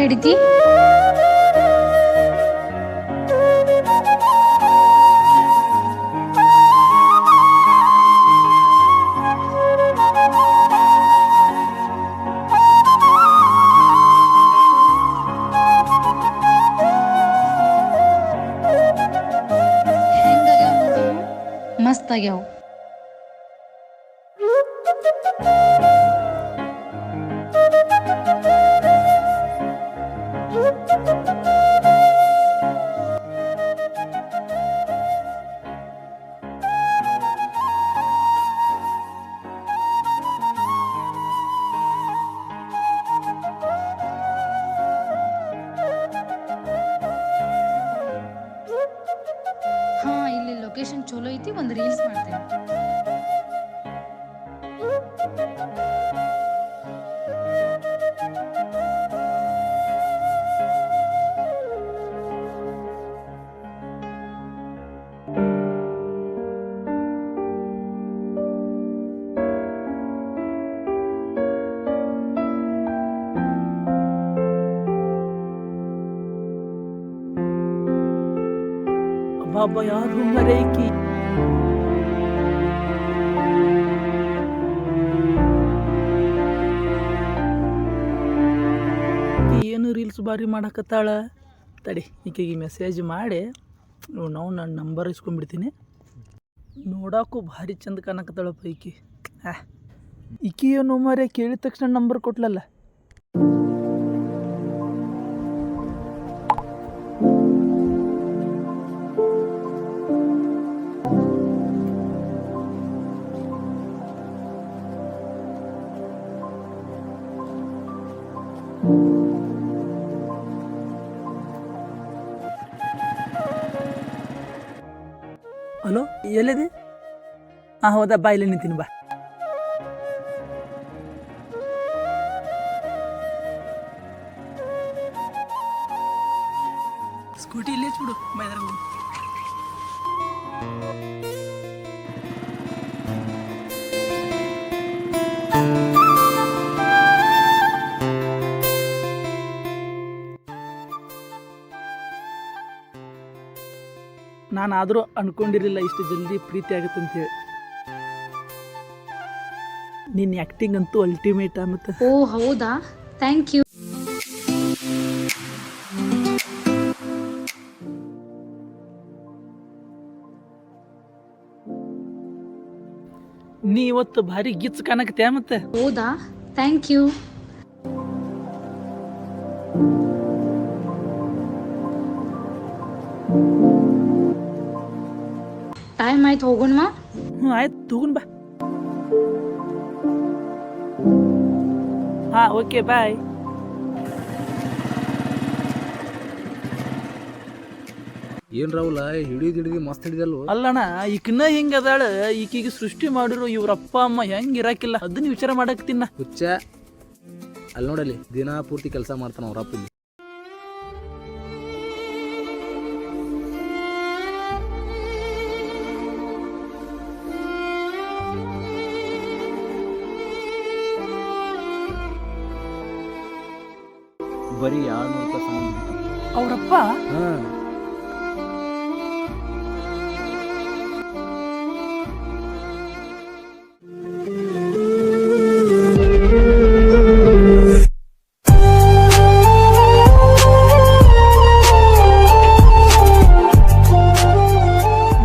ಹಿಡಿತಿ? ಮಸ್ತ್ ಆಗ್ಯಾವ. ಹಾ, ಇಲ್ಲಿ ಲೊಕೇಶನ್ ಚಲೋ ಐತಿ, ಒಂದು ರೀಲ್ಸ್ ಮಾಡ್ತೇನೆ. ಬಾಬಾ ಯಾರು ಮರೇಕಿ ಏನು ರೀಲ್ಸ್ ಬಾರಿ ಮಾಡಕತ್ತಾಳ. ತಡಿ ಈಕೆಗೆ ಮೆಸೇಜ್ ಮಾಡಿ ನಾವು ನನ್ನ ನಂಬರ್ ಇಸ್ಕೊಂಡ್ಬಿಡ್ತೀನಿ. ನೋಡಕ್ಕೂ ಭಾರಿ ಚಂದ ಕಾಣಕತ್ತಾಳಪ್ಪ ಈಕಿ. ಈಕಿ ಏನು ಮರೆ ಕೇಳಿದ ತಕ್ಷಣ ನಂಬರ್ ಕೊಟ್ಲಲ್ಲ. ಹಲೋ, ಎಲ್ಲಿದೆ? ಹಾಂ, ಹೌದಾ, ಬಾ, ಇಲ್ಲಿ ನಿಂತೀನಿ, ಬಾ. ಸ್ಕೂಟಿ ಇಲ್ಲೇ ಬಿಡು, ಬೈದ್ರ. ನಾನಾದರೂ ಅನ್ಕೊಂಡಿರಲಿಲ್ಲ ಇಷ್ಟು ಜಲ್ದಿ ಪ್ರೀತಿ ಆಗುತ್ತೆ ಅಂತೇಳಿ. ನಿನ್ನ ಆ್ಯಕ್ಟಿಂಗ್ ಅಂತೂ ಅಲ್ಟಿಮೇಟ್. ಮತ್ತು ಓ ಹೌದಾ, ಥ್ಯಾಂಕ್ ಯು. ನೀ ಇವತ್ತು ಭಾರಿ ಗಿಚ್ ಕಾಣಕತ್ಯಾ. ಮತ್ತೆ ಹೌದಾ, ಥ್ಯಾಂಕ್ ಯು. ಟೈಮ್ ಆಯ್ತು, ಹೋಗೋಣ. ಆಯ್ತು, ತಗೊಂಡ್ ಬಾ. ಹಾಂ, ಓಕೆ, ಬಾಯ್. ಏನ್ ರಾಹುಲ ಹಿಡಿದು ಮಸ್ತ್ ಹಿಡಿದಲ್ವ? ಅಲ್ಲಣ್ಣ, ಈಕಿನ್ನ ಹಿಂಗ ಅದಾಳ. ಈಕಿಗೆ ಸೃಷ್ಟಿ ಮಾಡಿರೋ ಇವ್ರ ಅಪ್ಪ ಅಮ್ಮ ಹೆಂಗ್ ಇರಾಕಿಲ್ಲ ಅದನ್ನ ವಿಚಾರ ಮಾಡಕ್ತಿನ್ನ. ಹುಚ್ಚ ಅಲ್ಲಿ ನೋಡಲಿ, ದಿನ ಪೂರ್ತಿ ಕೆಲಸ ಮಾಡ್ತಾನ ಅವ್ರ ಅಪ್ಪ. ಬರೀ 200 ರೂಪಾಯಿ ಸಂಬಂಧ ಅವ್ರಪ್ಪ.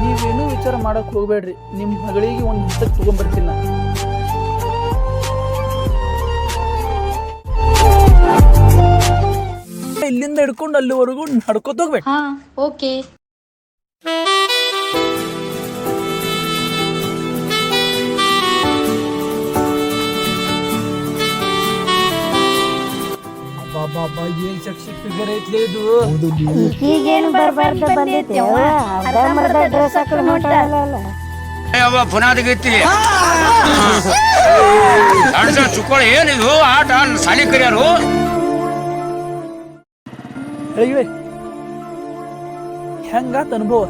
ನೀವೇನು ವಿಚಾರ ಮಾಡಕ್ ಹೋಗ್ಬೇಡ್ರಿ. ನಿಮ್ಮ ಮಗಳಿಗೆ ಒಂದು ಹತ್ತಕ್ಕೆ ತಗೊಂಡ್ಬರ್ತೀನಿ. ಇಲ್ಲಿಂದ ಹಿಡ್ಕೊಂಡು ಅಲ್ಲಿವರೆಗೂ ನಡ್ಕೋತ ಹೋಗ್ಬೇಕು. ಹಾ, ಓಕೆ. ಬಾಬಾ, ಏನ್ ಸೆಕ್ಸಿ ಫಿಗರ್ ಐತ್ಲೇ ಇದು. ಈಗೇನು ಬರ್ಬಾರ್ದು ಬಂದೈತಿ. ಅರ್ಧಂಬರ್ಧ ಡ್ರೆಸ್ ಹಾಕೊಂಡು ಹೊಂಟಾಳಲ್ಲ. ಪುನಾದಿಗೈತಿ ಚುಕ್ಕೋಳಿ ಏನಿದು ಆಟ ಸಾಲಿ ಕರಿಯಾರು. ಹೆಂಗಾತ ಅನುಭವ?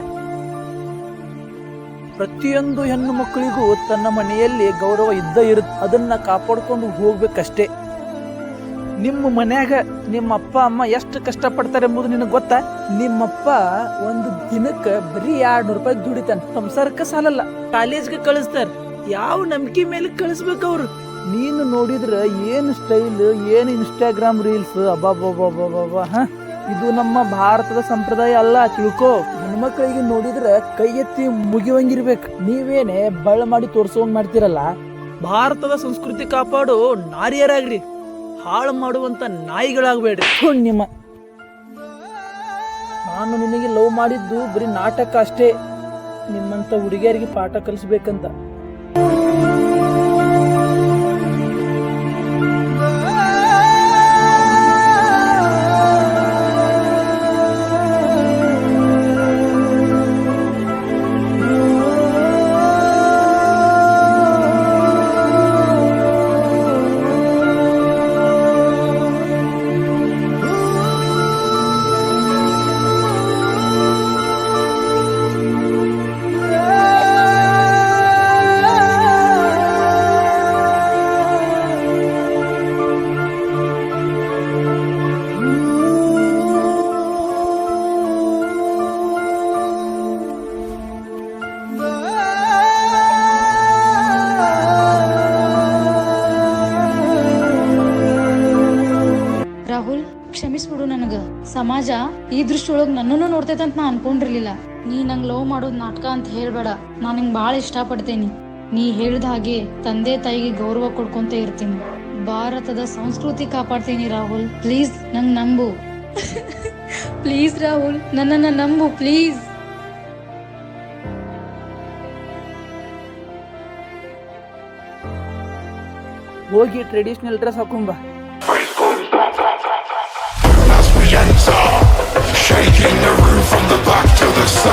ಪ್ರತಿಯೊಂದು ಹೆಣ್ಣು ಮಕ್ಕಳಿಗೂ ತನ್ನ ಮನೆಯಲ್ಲಿ ಗೌರವ ಇದ್ದ ಇರುತ್ತೆ. ಅದನ್ನ ಕಾಪಾಡ್ಕೊಂಡು ಹೋಗ್ಬೇಕಷ್ಟೇ. ನಿಮ್ಮ ಮನ್ಯಾಗ ನಿಮ್ಮ ಅಪ್ಪ ಅಮ್ಮ ಎಷ್ಟು ಕಷ್ಟಪಡ್ತಾರೆ ಎಂಬುದು ನಿನಗೆ ಗೊತ್ತಾ? ನಿಮ್ಮಪ್ಪ ಒಂದು ದಿನಕ್ಕೆ ಬರೀ 200 ರೂಪಾಯಿ ದುಡಿತಾನೆ, ಸಂಸಾರಕ್ಕೆ ಸಾಲಲ್ಲ, ಕಾಲೇಜ್ಗೆ ಕಳಿಸ್ತಾರ. ಯಾವ ನಂಬಿಕೆ ಮೇಲೆ ಕಳಿಸ್ಬೇಕು ಅವ್ರು? ನೀನು ನೋಡಿದ್ರ ಏನು ಸ್ಟೈಲ್, ಏನು ಇನ್ಸ್ಟಾಗ್ರಾಮ್ ರೀಲ್ಸ್, ಅಬ್ಬಾಬಾಬಾಬಾಬಾ. ಇದು ನಮ್ಮ ಭಾರತದ ಸಂಪ್ರದಾಯ ಅಲ್ಲ, ತಿಳ್ಕೊ. ಹೆಣ್ಮಕ್ಳಿಗೆ ನೋಡಿದ್ರ ಕೈ ಎತ್ತಿ ಮುಗಿವಂಗಿರ್ಬೇಕು. ನೀವೇನೆ ಬಳ್ಳ ಮಾಡಿ ತೋರ್ಸೋಂಗ್ ಮಾಡ್ತಿರಲ್ಲ. ಭಾರತದ ಸಂಸ್ಕೃತಿ ಕಾಪಾಡು ನಾರಿಯರಾಗ್ರಿ, ಹಾಳು ಮಾಡುವಂತ ನಾಯಿಗಳಾಗ್ಬೇಡ್ರಿ. ನಿಮ್ಮ ನಾನು ನಿನಗೆ ಲವ್ ಮಾಡಿದ್ದು ಬರೀ ನಾಟಕ ಅಷ್ಟೇ, ನಿಮ್ಮಂತ ಹುಡುಗಿಯರಿಗೆ ಪಾಠ ಕಲಿಸ್ಬೇಕಂತ. ರಾಹುಲ್, ಕ್ಷಮಿಸ್ಬಿಡು. ನನಗ ಸಮಾಜ ಈ ದೃಷ್ಟಿಯೊಳಗ್ ನನ್ನನ್ನು ನೋಡ್ತೈತಂತ ನಾ ಅನ್ಕೊಂಡಿರ್ಲಿಲ್ಲ. ನೀ ನಂಗ್ ಲವ್ ಮಾಡೋದ್ ನಾಟಕ ಅಂತ ಹೇಳ್ಬೇಡ. ನಾನ್ ನಿಂಗ್ ಬಾಳ ಇಷ್ಟಪಡ್ತೇನಿ. ನೀ ಹೇಳ್ದ ಹಾಗೆ ತಂದೆ ತಾಯಿಗೆ ಗೌರವ ಕೊಡ್ಕೊಂತ ಇರ್ತೀನಿ. ಭಾರತದ ಸಂಸ್ಕೃತಿ ಕಾಪಾಡ್ತೀನಿ ರಾಹುಲ್. ಪ್ಲೀಸ್ ನಂಗ್ ನಂಬು. ಪ್ಲೀಸ್ ರಾಹುಲ್, ನನ್ನನ್ನ ನಂಬು ಪ್ಲೀಸ್. ಹೋಗಿ ಟ್ರೆಡಿಷನಲ್ ಡ್ರೆಸ್ ಹಾಕೊಂಬ. Shaking the roof from the back to the sun.